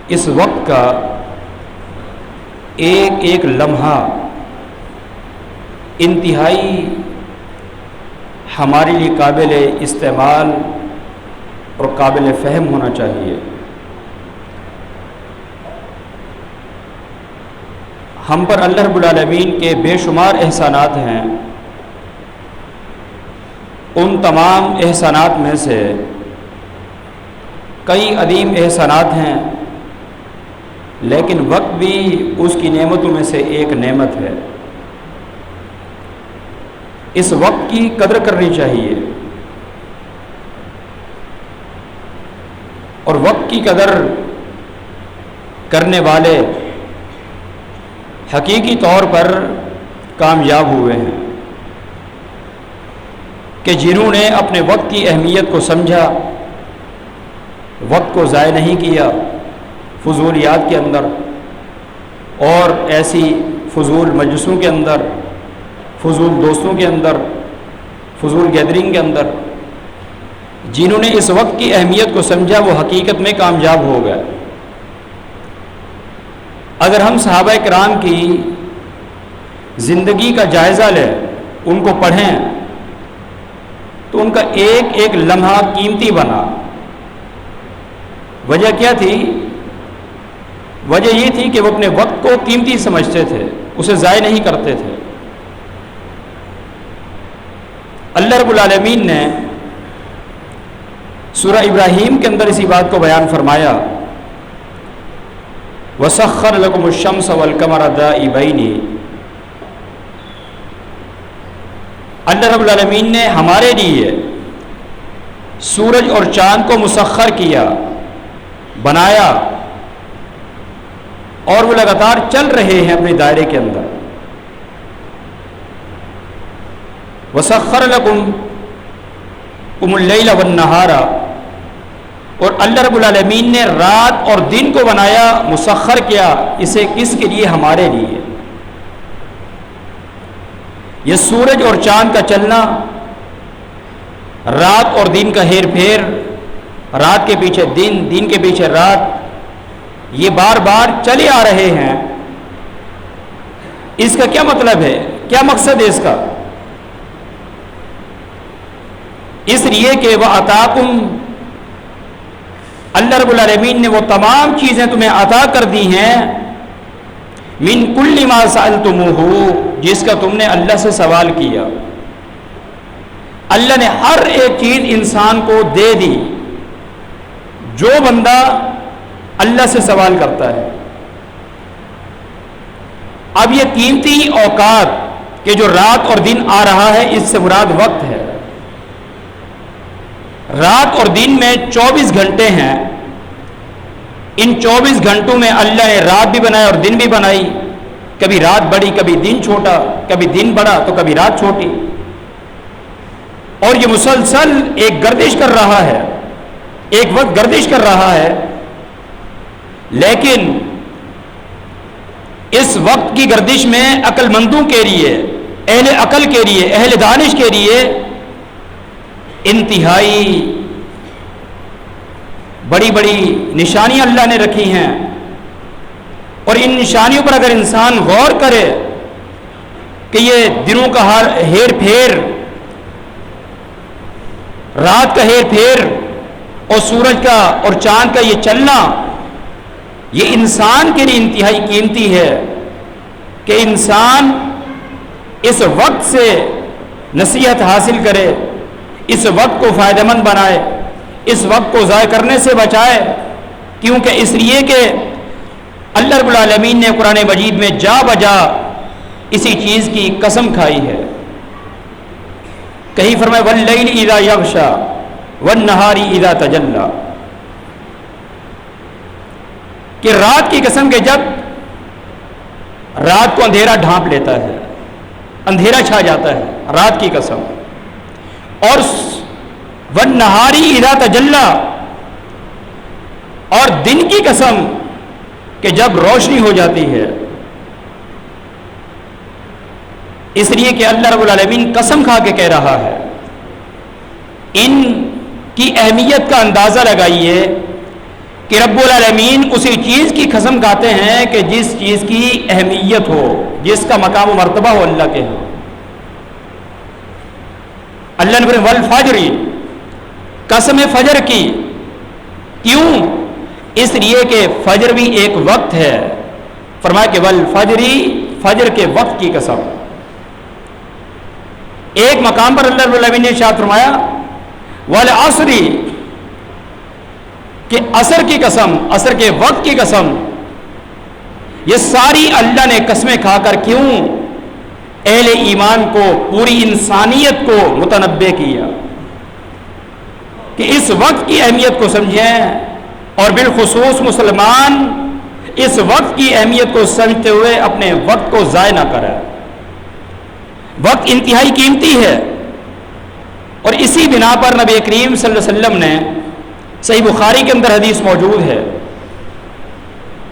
اس وقت کا ایک ایک لمحہ انتہائی ہمارے لیے قابل استعمال اور قابل فہم ہونا چاہیے۔ ہم پر اللہ رب العالمین کے بے شمار احسانات ہیں۔ ان تمام احسانات میں سے کئی عظیم احسانات ہیں، لیکن وقت بھی اس کی نعمتوں میں سے ایک نعمت ہے۔ اس وقت کی قدر کرنی چاہیے، اور وقت کی قدر کرنے والے حقیقی طور پر کامیاب ہوئے ہیں، کہ جنہوں نے اپنے وقت کی اہمیت کو سمجھا، وقت کو ضائع نہیں کیا فضولیات کے اندر اور ایسی فضول مجلسوں کے اندر، فضول دوستوں کے اندر، فضول گیدرنگ کے اندر۔ جنہوں نے اس وقت کی اہمیت کو سمجھا وہ حقیقت میں کامیاب ہو گئے۔ اگر ہم صحابہ کرام کی زندگی کا جائزہ لیں، ان کو پڑھیں، تو ان کا ایک ایک لمحہ قیمتی بنا۔ وجہ کیا تھی؟ وجہ یہ تھی کہ وہ اپنے وقت کو قیمتی سمجھتے تھے، اسے ضائع نہیں کرتے تھے۔ اللہ رب العالمین نے سورہ ابراہیم کے اندر اسی بات کو بیان فرمایا، وَسَخَّرَ لَكُمُ الشَّمْسَ وَالْقَمَرَ دَائِبَيْنِ۔ اللہ رب العالمین نے ہمارے لیے سورج اور چاند کو مسخر کیا، بنایا، اور وہ لگاتار چل رہے ہیں اپنے دائرے کے اندر۔ وَسَخَّرَ لَكُمُ اللَّيْلَ وَالنَّهَارَ، اور اللہ رب العالمین نے رات اور دن کو بنایا، مسخر کیا، اسے کس کے لیے؟ ہمارے لیے۔ یہ سورج اور چاند کا چلنا، رات اور دن کا ہیر پھیر، رات کے پیچھے دن، دن کے پیچھے رات، یہ بار بار چلے آ رہے ہیں۔ اس کا کیا مطلب ہے؟ کیا مقصد ہے اس کا؟ اس لیے کہ وَأَتَاكُمْ، اللہ رب العالمین نے وہ تمام چیزیں تمہیں عطا کر دی ہیں، مِن كُلِّ مَا سَأَلْتُمُوهُ، جس کا تم نے اللہ سے سوال کیا۔ اللہ نے ہر ایک چیز انسان کو دے دی، جو بندہ اللہ سے سوال کرتا ہے۔ اب یہ قیمتی اوقات کہ جو رات اور دن آ رہا ہے، اس سے مراد وقت ہے۔ رات اور دن میں 24 گھنٹے ہیں۔ ان 24 گھنٹوں میں اللہ نے رات بھی بنائی اور دن بھی بنائی، کبھی رات بڑی کبھی دن چھوٹا، کبھی دن بڑا تو کبھی رات چھوٹی، اور یہ مسلسل ایک گردش کر رہا ہے، ایک وقت گردش کر رہا ہے۔ لیکن اس وقت کی گردش میں عقل مندوں کے لیے، اہل عقل کے لیے، اہل دانش کے لیے انتہائی بڑی بڑی نشانیاں اللہ نے رکھی ہیں، اور ان نشانیوں پر اگر انسان غور کرے کہ یہ دنوں کا ہیر پھیر، رات کا ہیر پھیر، اور سورج کا اور چاند کا یہ چلنا، یہ انسان کے لیے انتہائی قیمتی ہے کہ انسان اس وقت سے نصیحت حاصل کرے، اس وقت کو فائدہ مند بنائے، اس وقت کو ضائع کرنے سے بچائے۔ کیونکہ اس لیے کہ اللہ رب العالمین نے قرآن مجید میں جا بجا اسی چیز کی قسم کھائی ہے۔ کہیں فرمائے وَاللَّيْلِ إِذَا يَغْشَى وَالنَّهَارِ إِذَا تَجَلَّى، کہ رات کی قسم کہ جب رات کو اندھیرا ڈھانپ لیتا ہے، اندھیرا چھا جاتا ہے، رات کی قسم، اور وَالنَّهَارِ إِذَا تَجَلَّى، اور دن کی قسم کہ جب روشنی ہو جاتی ہے۔ اس لیے کہ اللہ رب العالمین قسم کھا کے کہہ رہا ہے۔ ان کی اہمیت کا اندازہ لگائیے کہ رب العالمین اسی چیز کی قسم کھاتے ہیں کہ جس چیز کی اہمیت ہو، جس کا مقام و مرتبہ ہو اللہ کے ہاں۔ اللہ نے فرمایا والفجر، قسم فجر کی، کیوں؟ اس لیے کہ فجر بھی ایک وقت ہے، فرمایا کہ والفجر، فجر کے وقت کی قسم۔ ایک مقام پر اللہ رب العالمین نے ارشاد فرمایا والعصر، کہ عصر کی قسم، عصر کے وقت کی قسم۔ یہ ساری اللہ نے قسمیں کھا کر کیوں اہل ایمان کو، پوری انسانیت کو متنبہ کیا کہ اس وقت کی اہمیت کو سمجھیں، اور بالخصوص مسلمان اس وقت کی اہمیت کو سمجھتے ہوئے اپنے وقت کو ضائع نہ کرے۔ وقت انتہائی قیمتی ہے، اور اسی بنا پر نبی کریم صلی اللہ علیہ وسلم نے، صحیح بخاری کے اندر حدیث موجود ہے،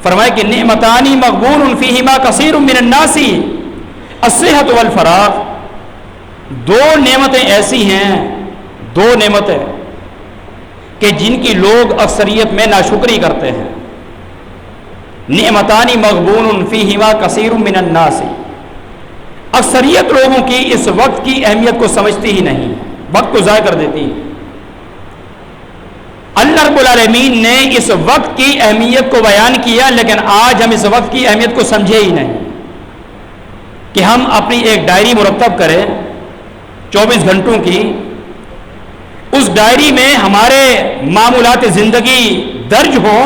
فرمایا کہ نعمتانی مغبون فیہما کثیر من الناس الصحت والفراغ، دو نعمتیں ایسی ہیں، دو نعمتیں کہ جن کی لوگ اکثریت میں ناشکری کرتے ہیں۔ نعمتانی مغبون فیہما کثیر من الناس، اکثریت لوگوں کی اس وقت کی اہمیت کو سمجھتی ہی نہیں، وقت کو ضائع کر دیتی ہے۔ اللہ رب العالمین نے اس وقت کی اہمیت کو بیان کیا، لیکن آج ہم اس وقت کی اہمیت کو سمجھے ہی نہیں کہ ہم اپنی ایک ڈائری مرتب کریں 24 گھنٹوں کی، اس ڈائری میں ہمارے معمولات زندگی درج ہو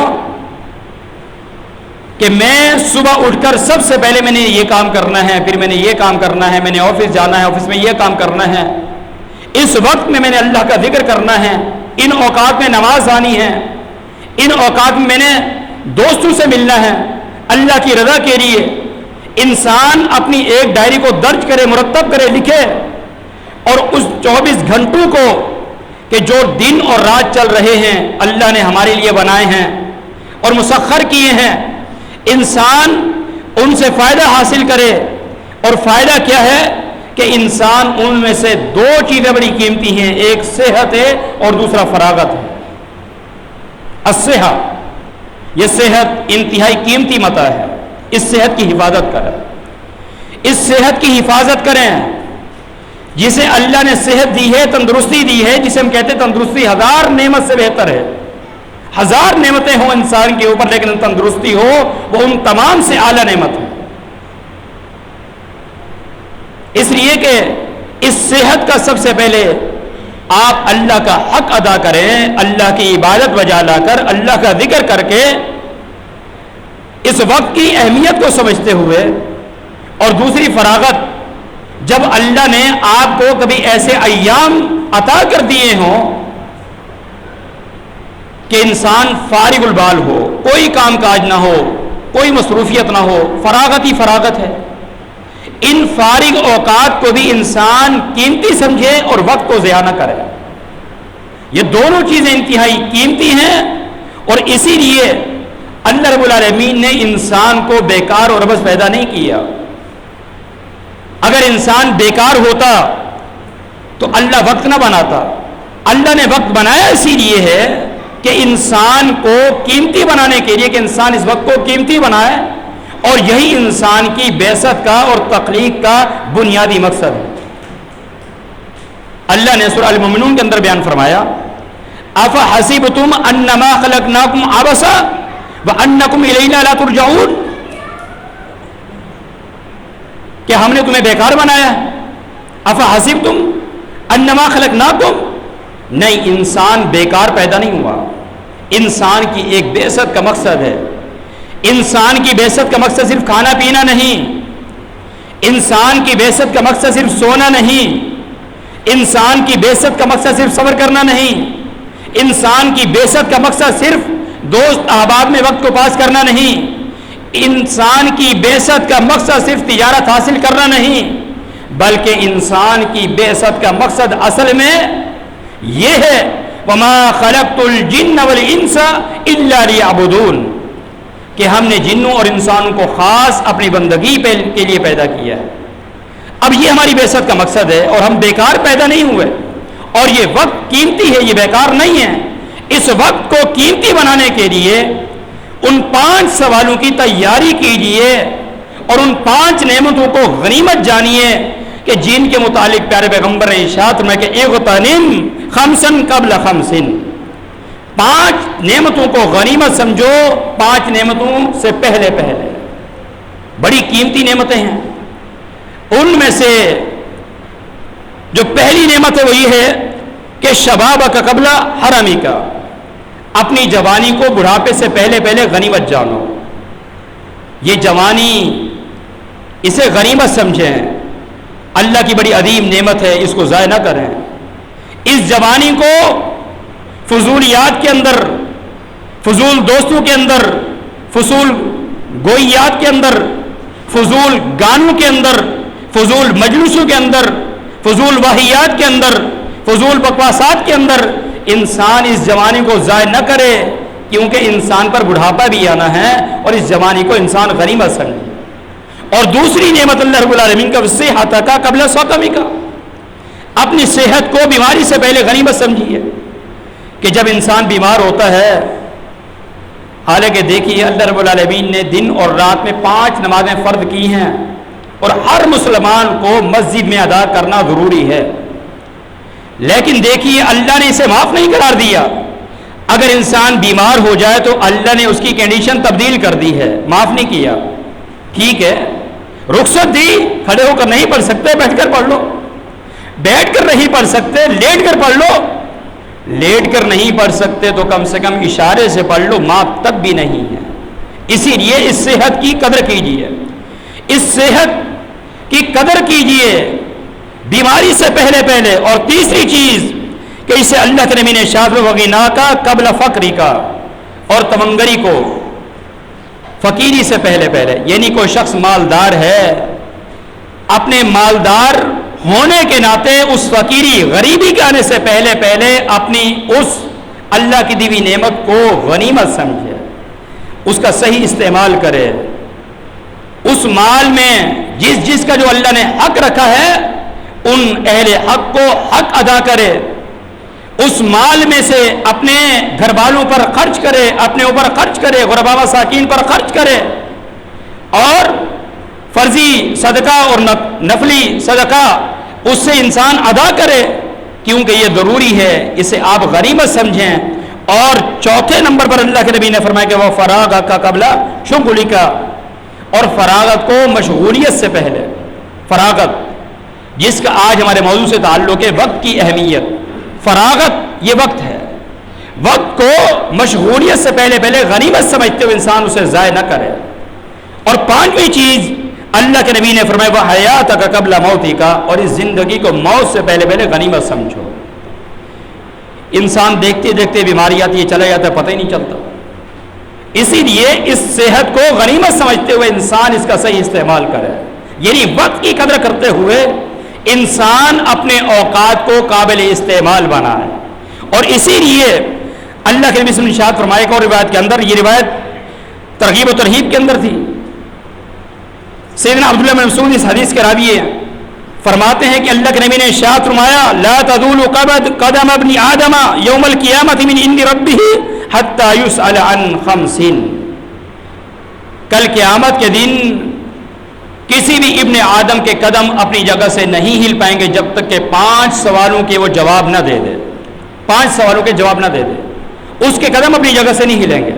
کہ میں صبح اٹھ کر سب سے پہلے میں نے یہ کام کرنا ہے، پھر میں نے یہ کام کرنا ہے، میں نے آفس جانا ہے، آفس میں یہ کام کرنا ہے، اس وقت میں نے اللہ کا ذکر کرنا ہے، ان اوقات میں نماز آنی ہے، ان اوقات میں نے دوستوں سے ملنا ہے اللہ کی رضا کے لیے۔ انسان اپنی ایک ڈائری کو درج کرے، مرتب کرے، لکھے، اور اس 24 گھنٹوں کو کہ جو دن اور رات چل رہے ہیں اللہ نے ہمارے لیے بنائے ہیں اور مسخر کیے ہیں، انسان ان سے فائدہ حاصل کرے۔ اور فائدہ کیا ہے کہ انسان ان میں سے دو چیزیں بڑی قیمتی ہیں، ایک صحت ہے اور دوسرا فراغت ہے۔ الصحت، یہ صحت انتہائی قیمتی متاع ہے، اس صحت کی حفاظت کریں، اس صحت کی حفاظت کریں جسے اللہ نے صحت دی ہے، تندرستی دی ہے، جسے ہم کہتے ہیں تندرستی 1000 نعمت سے بہتر ہے۔ 1000 نعمتیں ہوں انسان کے اوپر، لیکن تندرستی ہو وہ ان تمام سے اعلیٰ نعمت ہے۔ اس لیے کہ اس صحت کا سب سے پہلے آپ اللہ کا حق ادا کریں، اللہ کی عبادت بجا لا کر، اللہ کا ذکر کر کے، اس وقت کی اہمیت کو سمجھتے ہوئے۔ اور دوسری فراغت، جب اللہ نے آپ کو کبھی ایسے ایام عطا کر دیے ہوں کہ انسان فارغ البال ہو، کوئی کام کاج نہ ہو، کوئی مصروفیت نہ ہو، فراغت ہی فراغت ہے، ان فارغ اوقات کو بھی انسان قیمتی سمجھے اور وقت کو ضیاع نہ کرے۔ یہ دونوں چیزیں انتہائی قیمتی ہیں، اور اسی لیے اللہ رب العالمین نے انسان کو بیکار اور عبث پیدا نہیں کیا۔ اگر انسان بیکار ہوتا تو اللہ وقت نہ بناتا۔ اللہ نے وقت بنایا اسی لیے ہے کہ انسان کو قیمتی بنانے کے لیے، کہ انسان اس وقت کو قیمتی بنائے، اور یہی انسان کی بعثت کا اور تخلیق کا بنیادی مقصد ہے۔ اللہ نے سورہ المؤمنون کے اندر بیان فرمایا افحسبتم انما خلقناکم عبثا وانکم الینا لا ترجعون، کہ ہم نے تمہیں بیکار بنایا ہے۔ افحسبتم انما خلقناکم، نہیں، انسان بیکار پیدا نہیں ہوا، انسان کی ایک بعثت کا مقصد ہے۔ انسان کی بعثت کا مقصد صرف کھانا پینا نہیں، انسان کی بعثت کا مقصد صرف سونا نہیں، انسان کی بعثت کا مقصد صرف صبر کرنا نہیں، انسان کی بعثت کا مقصد صرف دوست احباب میں وقت کو پاس کرنا نہیں، انسان کی بعثت کا مقصد صرف تجارت حاصل کرنا نہیں، بلکہ انسان کی بعثت کا مقصد اصل میں یہ ہے وما خلقت الجن والانس الا ليعبدون، کہ ہم نے جنوں اور انسانوں کو خاص اپنی بندگی کے لیے پیدا کیا ہے۔ اب یہ ہماری بعثت کا مقصد ہے، اور ہم بیکار پیدا نہیں ہوئے، اور یہ وقت قیمتی ہے، یہ بیکار نہیں ہے۔ اس وقت کو قیمتی بنانے کے لیے ان 5 سوالوں کی تیاری کیجئے اور ان 5 نعمتوں کو غنیمت جانیے کہ جن کے متعلق پیارے پیغمبر نے ارشاد میں کہ اغتنم خمسن قبل خمسن، 5 نعمتوں کو غنیمت سمجھو 5 نعمتوں سے پہلے پہلے۔ بڑی قیمتی نعمتیں ہیں، ان میں سے جو پہلی نعمت ہے وہ یہ ہے کہ شباب کا قبل حرمی کا، اپنی جوانی کو بڑھاپے سے پہلے پہلے غنیمت جانو۔ یہ جوانی اسے غنیمت سمجھیں، اللہ کی بڑی عظیم نعمت ہے، اس کو ضائع نہ کریں۔ اس جوانی کو فضولیات کے اندر، فضول دوستوں کے اندر، فضول گوئیات کے اندر، فضول گانوں کے اندر، فضول مجلسوں کے اندر، فضول واہیات کے اندر، فضول بکواسات کے اندر انسان اس جوانی کو ضائع نہ کرے، کیونکہ انسان پر بڑھاپا بھی آنا ہے اور اس جوانی کو انسان غنیمت سمجھے۔ اور دوسری نعمت اللہ رب العالمین کا صحت کا قبل سقمی کا، اپنی صحت کو بیماری سے پہلے غنیمت سمجھیے کہ جب انسان بیمار ہوتا ہے، حالانکہ دیکھیے اللہ رب العالمین نے دن اور رات میں 5 نمازیں فرض کی ہیں اور ہر مسلمان کو مسجد میں ادا کرنا ضروری ہے، لیکن دیکھیے اللہ نے اسے معاف نہیں قرار دیا۔ اگر انسان بیمار ہو جائے تو اللہ نے اس کی کنڈیشن تبدیل کر دی ہے، معاف نہیں کیا۔ ٹھیک ہے، رخصت دی، کھڑے ہو کر نہیں پڑھ سکتے بیٹھ کر پڑھ لو، بیٹھ کر نہیں پڑھ سکتے لیٹ کر پڑھ لو، لیٹ کر نہیں پڑھ سکتے تو کم سے کم اشارے سے پڑھ لو، معاف تب بھی نہیں ہے۔ اسی لیے اس صحت کی قدر کیجیے، اس صحت کی قدر کیجیے بیماری سے پہلے پہلے۔ اور تیسری چیز کہ اسے اللہ کے نبی نے ارشاد وغنا کا قبل فقری کا، اور تمنگری کو فقیری سے پہلے پہلے، یعنی کوئی شخص مالدار ہے، اپنے مالدار ہونے کے ناطے اس فقیری غریبی کے آنے سے پہلے پہلے اپنی اس اللہ کی دی ہوئی نعمت کو غنیمت سمجھے، اس کا صحیح استعمال کرے، اس مال میں جس کا جو اللہ نے حق رکھا ہے ان اہل حق کو حق ادا کرے، اس مال میں سے اپنے گھر والوں پر خرچ کرے، اپنے اوپر خرچ کرے، غربا مساکین پر خرچ کرے، اور فرضی صدقہ اور نفلی صدقہ اس سے انسان ادا کرے، کیونکہ یہ ضروری ہے، اسے آپ غنیمت سمجھیں۔ اور چوتھے نمبر پر اللہ کے نبی نے فرمایا کہ وہ فراغ کا قبل شغلی کا، اور فراغت کو مشغولیت سے پہلے، فراغت جس کا آج ہمارے موضوع سے تعلق ہے، وقت کی اہمیت، فراغت یہ وقت ہے، وقت کو مشغولیت سے پہلے پہلے غنیمت سمجھتے ہوئے انسان اسے ضائع نہ کرے۔ اور 5ویں چیز اللہ کے نبی نے فرمایا وہ حیات کا قبل موتی کا، اور اس زندگی کو موت سے پہلے پہلے غنیمت سمجھو۔ انسان دیکھتے دیکھتے بیماری آتی ہے، چلا جاتا ہے، پتہ ہی نہیں چلتا۔ اسی لیے اس صحت کو غنیمت سمجھتے ہوئے انسان اس کا صحیح استعمال کرے، یعنی وقت کی قدر کرتے ہوئے انسان اپنے اوقات کو قابل استعمال بنائے۔ اور اسی لیے اللہ کے نبی صلی اللہ علیہ وسلم نے ارشاد فرمایا کہ اور روایت کے اندر، یہ روایت ترغیب و ترہیب کے اندر تھی، سیدنا عبداللہ بن مسعود اس حدیث کے راوی ہیں، فرماتے ہیں کہ اللہ کے نبی نے ارشاد فرمایا لا تزول قدم ابن آدم یوم القیامت من عند ربہ حتی یسأل عن 5، کل قیامت کے دن کسی بھی ابن آدم کے قدم اپنی جگہ سے نہیں ہل پائیں گے جب تک کہ 5 سوالوں کے وہ جواب نہ دے دے، 5 سوالوں کے جواب نہ دے دے، اس کے قدم اپنی جگہ سے نہیں ہلیں گے۔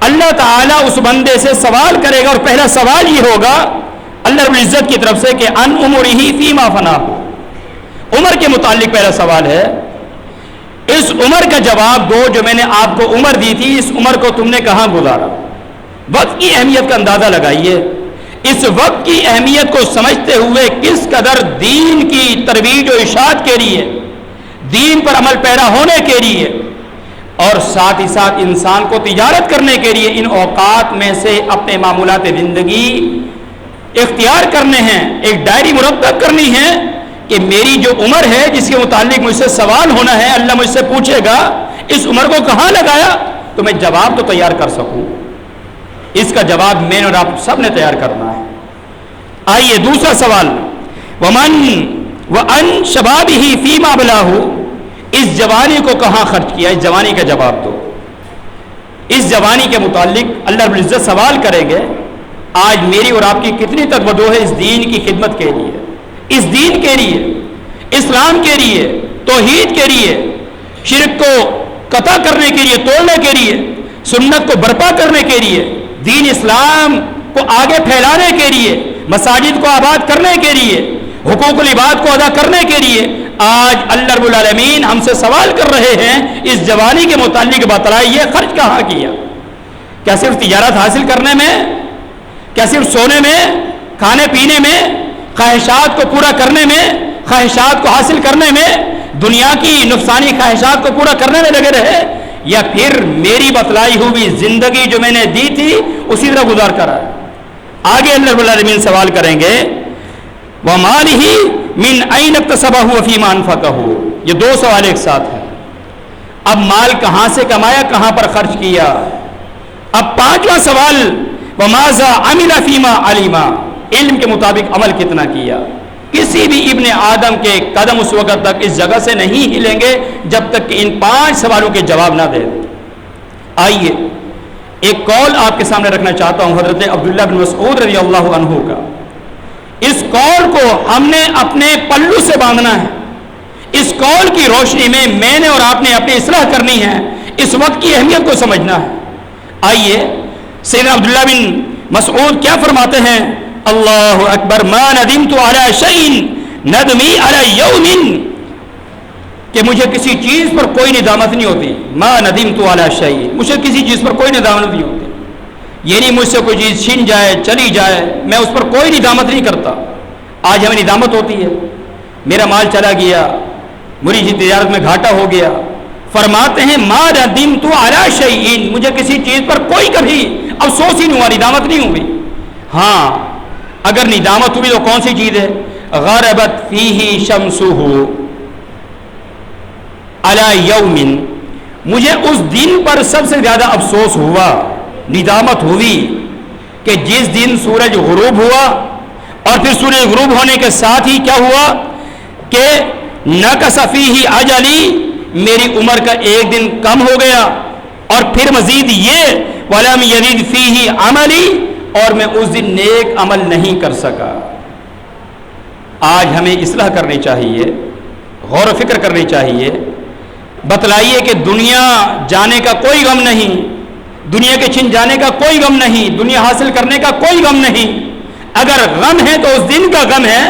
اللہ تعالیٰ اس بندے سے سوال کرے گا، اور پہلا سوال یہ ہوگا اللہ رب العزت کی طرف سے کہ ان عمرہ فیما فناہ، عمر کے متعلق پہلا سوال ہے، اس عمر کا جواب دو جو میں نے آپ کو عمر دی تھی، اس عمر کو تم نے کہاں گزارا۔ وقت کی اہمیت کا اندازہ لگائیے، اس وقت کی اہمیت کو سمجھتے ہوئے کس قدر دین کی ترویج و ارشاد کے لیے، دین پر عمل پیرا ہونے کے لیے، اور ساتھ ہی ساتھ انسان کو تجارت کرنے کے لیے ان اوقات میں سے اپنے معمولات زندگی اختیار کرنے ہیں، ایک ڈائری مرتب کرنی ہے کہ میری جو عمر ہے جس کے متعلق مجھ سے سوال ہونا ہے، اللہ مجھ سے پوچھے گا اس عمر کو کہاں لگایا، تو میں جواب تو تیار کر سکوں۔ اس کا جواب میں اور آپ سب نے تیار کرنا ہے۔ آئیے دوسرا سوال، ومن وان شبابہ فیما بلاہ، اس جوانی کو کہاں خرچ کیا؟ اس جوانی کا جواب دو۔ اس جوانی کے متعلق اللہ رب العزت سوال کریں گے، آج میری اور آپ کی کتنی توجہ ہے اس دین کی خدمت کے لیے، اس دین کے لیے، اسلام کے لیے، توحید کے لیے، شرک کو قطع کرنے کے لیے، توڑنے کے لیے، سنت کو برپا کرنے کے لیے، دین اسلام کو آگے پھیلانے کے لیے، مساجد کو آباد کرنے کے لیے، حقوق العباد کو ادا کرنے کے لیے آج اللہ رب العالمین ہم سے سوال کر رہے ہیں، اس جوانی کے متعلق بتلائیے خرچ کہاں کیا؟ کیا صرف تجارت حاصل کرنے میں؟ کیا صرف سونے میں، کھانے پینے میں، خواہشات کو پورا کرنے میں، خواہشات کو حاصل کرنے میں، دنیا کی نفسانی خواہشات کو پورا کرنے میں لگے رہے، یا پھر میری بتلائی ہوئی زندگی جو میں نے دی تھی اسی طرح گزار کر آئے؟ آگے اللہ رب العالمین سوال کریں گے، وَمَالِهِ مِنْ أَيْنَ اكْتَسَبَهُ وَفِيمَا أَنْفَقَهُ۔ یہ دو سوال ایک ساتھ ہیں۔ اب مال کہاں سے کمایا، کہاں پر خرچ کیا؟ اب پانچواں سوال، وَمَاذَا عَمِلَ فِيمَا عَلِمَ، علم کے مطابق عمل کتنا کیا؟ کسی بھی ابن آدم کے قدم اس وقت تک اس جگہ سے نہیں ہلیں گے جب تک کہ ان پانچ سوالوں کے جواب نہ دیں۔ آئیے ایک قول آپ کے سامنے رکھنا چاہتا ہوں حضرت عبداللہ بن مسعود رضی اللہ عنہ کا۔ اس قول کو ہم نے اپنے پلو سے باندھنا ہے، اس قول کی روشنی میں نے اور آپ نے اپنی اصلاح کرنی ہے، اس وقت کی اہمیت کو سمجھنا ہے۔ آئیے سیدنا عبداللہ بن مسعود کیا فرماتے ہیں، اللہ اکبر، ما ندمت علی شیء ندمی علی یوم، کہ مجھے کسی چیز پر کوئی ندامت نہیں ہوتی، ما ندمت علی شیء، مجھے کسی چیز پر کوئی ندامت نہیں ہوتی، یعنی مجھ سے کوئی چیز چھن جائے، چلی جائے، میں اس پر کوئی ندامت نہیں کرتا۔ آج ہمیں ندامت ہوتی ہے، میرا مال چلا گیا، میری تجارت میں گھاٹا ہو گیا۔ فرماتے ہیں ما ندمت علی شیء، مجھے کسی چیز پر کوئی کبھی افسوس ہی نہیں ہوا، ندامت نہیں ہوئی۔ ہاں اگر ندامت ہوئی تو کون سی چیز ہے، غربت فیہ شمسہ علی یوم، مجھے اس دن پر سب سے زیادہ افسوس ہوا، ندامت ہوئی کہ جس دن سورج غروب ہوا، اور پھر سورج غروب ہونے کے ساتھ ہی کیا ہوا کہ نقص فیہ اجلی، میری عمر کا ایک دن کم ہو گیا، اور پھر مزید یہ ولم یزد فیہ عملی، اور میں اس دن نیک عمل نہیں کر سکا۔ آج ہمیں اصلاح کرنی چاہیے، غور و فکر کرنی چاہیے۔ بتلائیے کہ دنیا جانے کا کوئی غم نہیں، دنیا کے چھن جانے کا کوئی غم نہیں، دنیا حاصل کرنے کا کوئی غم نہیں۔ اگر غم ہے تو اس دن کا غم ہے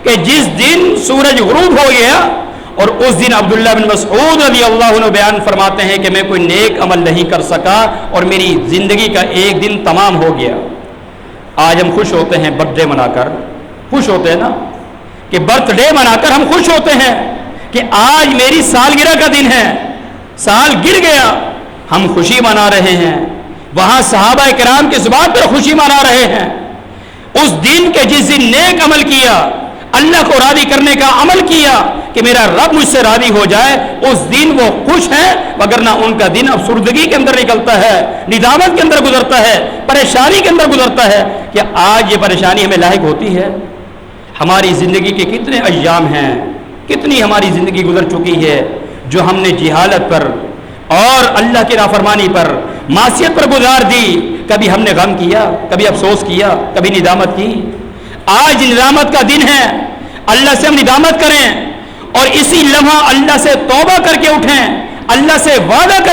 کہ جس دن سورج غروب ہو گیا، اور اس دن عبداللہ بن مسعود رضی اللہ عنہ بیان فرماتے ہیں کہ میں کوئی نیک عمل نہیں کر سکا اور میری زندگی کا ایک دن تمام ہو گیا۔ آج ہم خوش ہوتے ہیں برتھ ڈے منا کر، خوش ہوتے ہیں نا کہ برتھ ڈے منا کر ہم خوش ہوتے ہیں کہ آج میری سالگرہ کا دن ہے، سال گر گیا، ہم خوشی منا رہے ہیں۔ وہاں صحابہ کرام کی زبان پر خوشی منا رہے ہیں، اس دن کے جس دن نیک عمل کیا، اللہ کو راضی کرنے کا عمل کیا کہ میرا رب مجھ سے راضی ہو جائے، اس دن وہ خوش ہیں، وگرنہ ان کا دن افسردگی کے اندر نکلتا ہے، ندامت کے اندر گزرتا ہے، پریشانی کے اندر گزرتا ہے۔ کہ آج یہ پریشانی ہمیں لاحق ہوتی ہے؟ ہماری زندگی کے کتنے ایام ہیں، کتنی ہماری زندگی گزر چکی ہے جو ہم نے جہالت پر اور اللہ کی نافرمانی پر، معصیت پر گزار دی۔ کبھی ہم نے غم کیا، کبھی افسوس کیا، کبھی ندامت کی؟ آج ندامت کا دن ہے، اللہ سے ہم ندامت کریں، اور اسی لمحہ اللہ سے توبہ کر کے اٹھیں، اللہ سے وعدہ کر